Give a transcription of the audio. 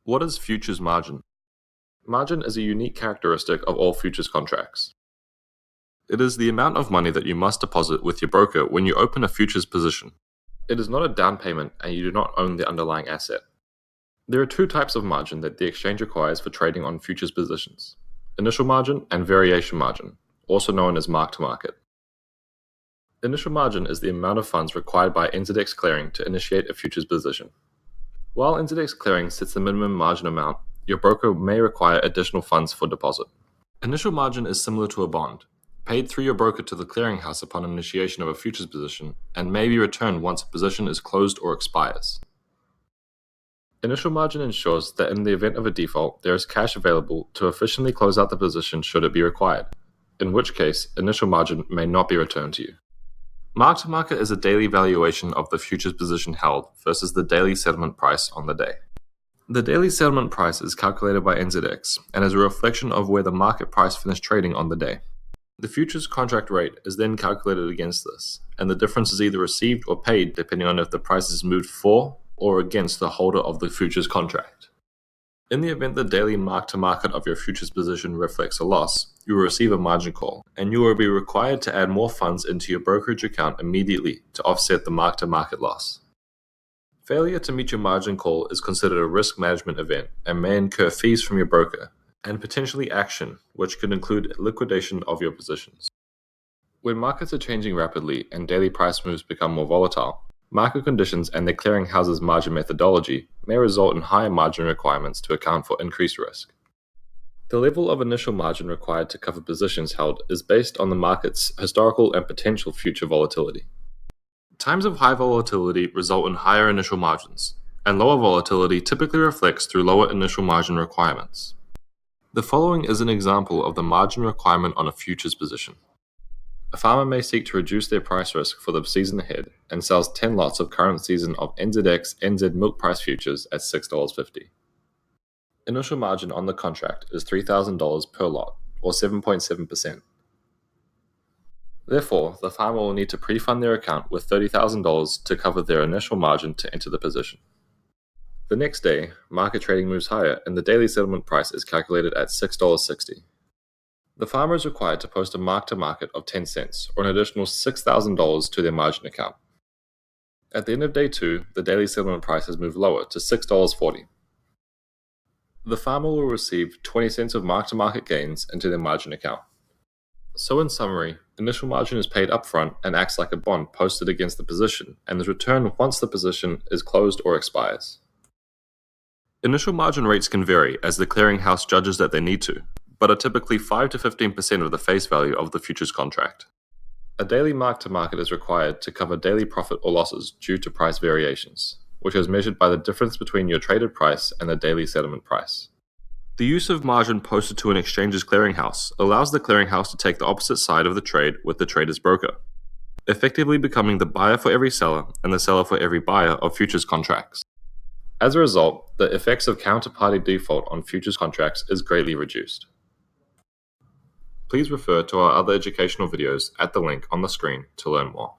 What is futures margin? Margin is a unique characteristic of all futures contracts. It is the amount of money that you must deposit with your broker when you open a futures position. It is not a down payment and you do not own the underlying asset. There are two types of margin that the exchange requires for trading on futures positions: initial margin and variation margin, also known as mark-to-market. Initial margin is the amount of funds required by NZX Clearing to initiate a futures position. While NZX Clearing sets the minimum margin amount, your broker may require additional funds for deposit. Initial margin is similar to a bond, paid through your broker to the clearinghouse upon initiation of a futures position, and may be returned once a position is closed or expires. Initial margin ensures that in the event of a default, there is cash available to efficiently close out the position should it be required, in which case initial margin may not be returned to you. Mark-to-market is a daily valuation of the futures position held versus the daily settlement price on the day. The daily settlement price is calculated by NZX and is a reflection of where the market price finished trading on the day. The futures contract rate is then calculated against this, and the difference is either received or paid depending on if the price is moved for or against the holder of the futures contract. In the event the daily mark-to-market of your futures position reflects a loss, you will receive a margin call, and you will be required to add more funds into your brokerage account immediately to offset the mark-to-market loss. Failure to meet your margin call is considered a risk management event and may incur fees from your broker, and potentially action, which could include liquidation of your positions. When markets are changing rapidly and daily price moves become more volatile, market conditions and the clearinghouse's margin methodology may result in higher margin requirements to account for increased risk. The level of initial margin required to cover positions held is based on the market's historical and potential future volatility. Times of high volatility result in higher initial margins, and lower volatility typically reflects through lower initial margin requirements. The following is an example of the margin requirement on a futures position. A farmer may seek to reduce their price risk for the season ahead and sells 10 lots of current season of NZX NZ milk price futures at $6.50. Initial margin on the contract is $3,000 per lot, or 7.7%. Therefore, the farmer will need to pre-fund their account with $30,000 to cover their initial margin to enter the position. The next day, market trading moves higher and the daily settlement price is calculated at $6.60. The farmer is required to post a mark-to-market of 10 cents, or an additional $6,000 to their margin account. At the end of day 2, the daily settlement price has moved lower to $6.40. The farmer will receive 20 cents of mark-to-market gains into their margin account. So in summary, initial margin is paid upfront and acts like a bond posted against the position and is returned once the position is closed or expires. Initial margin rates can vary as the clearinghouse judges that they need to, but are typically 5 to 15% of the face value of the futures contract. A daily mark-to-market is required to cover daily profit or losses due to price variations, which is measured by the difference between your traded price and the daily settlement price. The use of margin posted to an exchange's clearinghouse allows the clearinghouse to take the opposite side of the trade with the trader's broker, effectively becoming the buyer for every seller and the seller for every buyer of futures contracts. As a result, the effects of counterparty default on futures contracts is greatly reduced. Please refer to our other educational videos at the link on the screen to learn more.